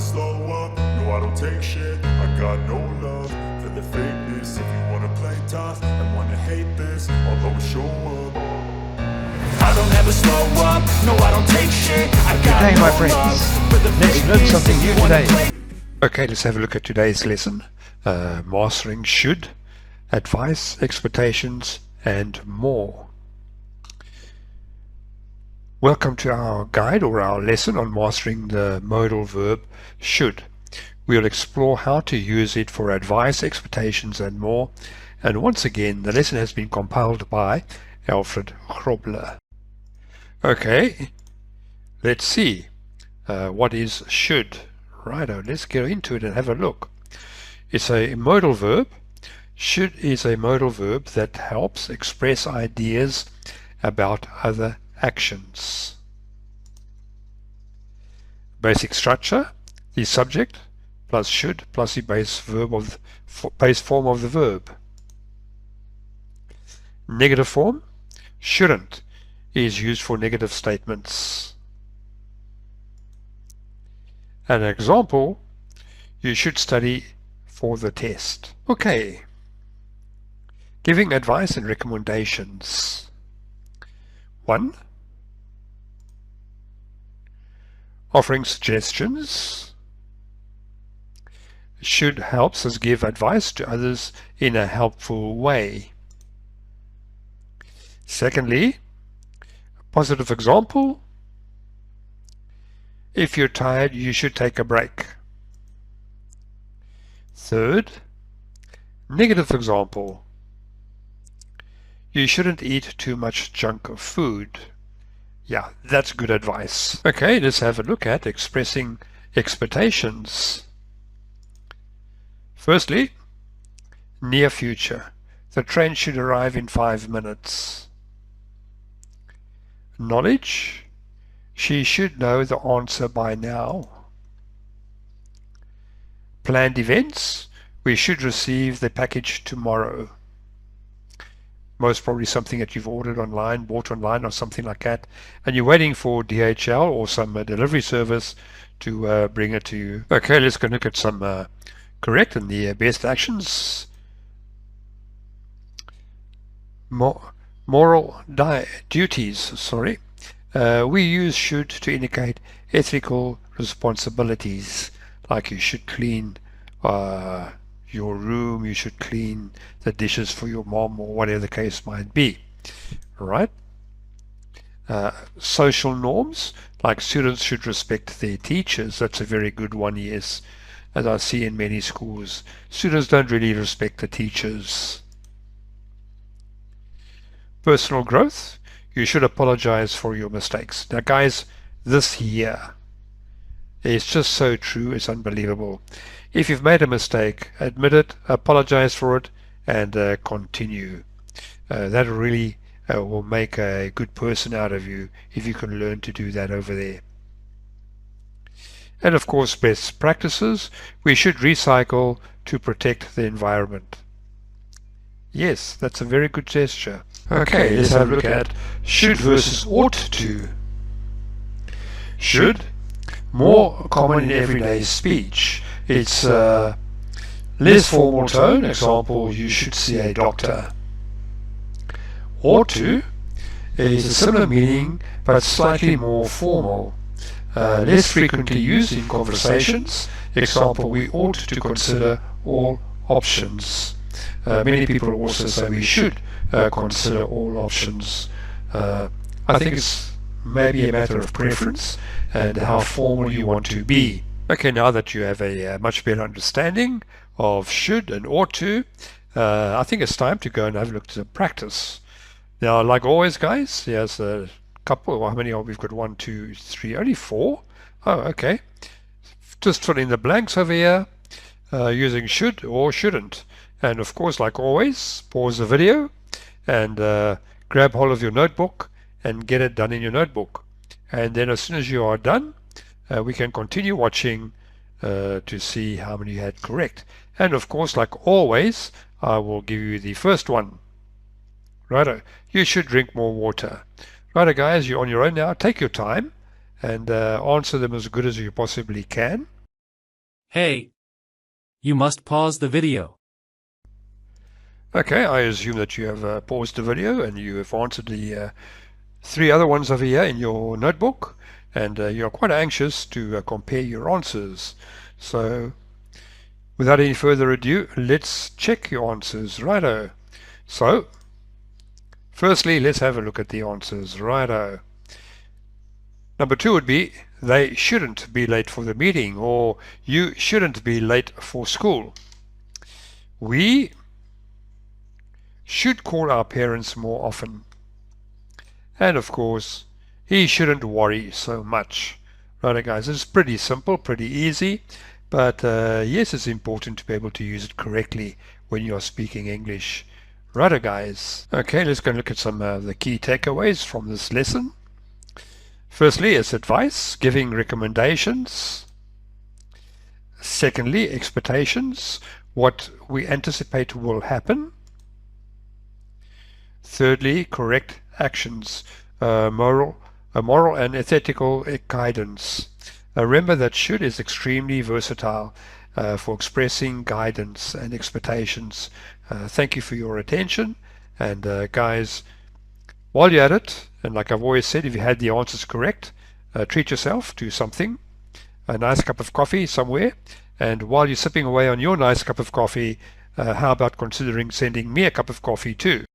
slow up, no I don't take shit. I got no love for the fakeness. If you wanna play tough and wanna hate this, I'll always show up. I don't ever slow up, no I don't take shit. I got Good day, no my friends. love for the Let's learn fakeness. something If you new wanna today. play Okay, let's have a look at today's lesson. Mastering should, advice, expectations, and more. Welcome to our guide or our lesson on mastering the modal verb should. We'll explore how to use it for advice, expectations, and more. And once again, the lesson has been compiled by Alfred Grobler. Okay, let's see. What is should? Righto, let's get into it and have a look. It's a modal verb. Should is a modal verb that helps express ideas about other actions. Basic structure: the subject plus should plus the base form of the verb. Negative form: shouldn't is used for negative statements. An example: you should study for the test. Okay. Giving advice and recommendations. 1. Offering suggestions. Should helps us give advice to others in a helpful way. Secondly, a positive example: if you're tired, you should take a break. Third, negative example: you shouldn't eat too much junk food. Yeah, that's good advice. Okay, let's have a look at expressing expectations. Firstly, near future. The train should arrive in 5 minutes. Knowledge: she should know the answer by now. Planned events: we should receive the package tomorrow. Most probably something that you've ordered online, bought online or something like that, and you're waiting for DHL or some delivery service to bring it to you. Okay, let's go look at some correct and the best actions. Moral duties, sorry. We use should to indicate ethical responsibilities, like you should clean your room, you should clean the dishes for your mom, or whatever the case might be. Right? Social norms, like students should respect their teachers. That's a very good one, yes. As I see in many schools, students don't really respect the teachers. Personal growth: you should apologize for your mistakes. Now guys, this here is just so true, it's unbelievable. If you've made a mistake, admit it, apologize for it, and continue. That really will make a good person out of you if you can learn to do that over there. And of course, best practices: we should recycle to protect the environment. Yes, that's a very good gesture. Okay, let's have a look at should versus ought to. Should, more common in everyday speech. It's less formal tone. Example: you should see a doctor. Ought to is a similar meaning but slightly more formal. Less frequently used in conversations. Example: we ought to consider all options. Many people also say we should consider all options. I think it's maybe a matter of preference and how formal you want to be. Okay, now that you have a much better understanding of should and ought to, I think it's time to go and have a look at the practice. Now, like always, guys, here's a couple. Well, how many are we? We've got 1, 2, 3, only 4. Oh, okay. Just fill in the blanks over here using should or shouldn't. And of course, like always, pause the video and grab hold of your notebook and get it done in your notebook. And then as soon as you are done, we can continue watching to see how many you had correct. And of course, like always, I will give you the first one. Righto, you should drink more water. Righto guys, you're on your own now. Take your time and answer them as good as you possibly can. Hey, you must pause the video. Okay, I assume that you have paused the video and you have answered the three other ones over here in your notebook, and you're quite anxious to compare your answers. So without any further ado, let's check your answers. Righto. So firstly, let's have a look at the answers. Righto. Number 2 would be, they shouldn't be late for the meeting, or you shouldn't be late for school. We should call our parents more often. And of course, he shouldn't worry so much. Right, guys, it's pretty simple, pretty easy, but yes, it's important to be able to use it correctly when you're speaking English. Right, guys. Okay, let's go and look at some of the key takeaways from this lesson. Firstly, it's advice, giving recommendations. Secondly, expectations, what we anticipate will happen. Thirdly, correct actions, moral and ethical guidance. Remember that should is extremely versatile for expressing guidance and expectations. Thank you for your attention, and guys, while you're at it, and like I've always said, if you had the answers correct, treat yourself to something, a nice cup of coffee somewhere, and while you're sipping away on your nice cup of coffee, how about considering sending me a cup of coffee too?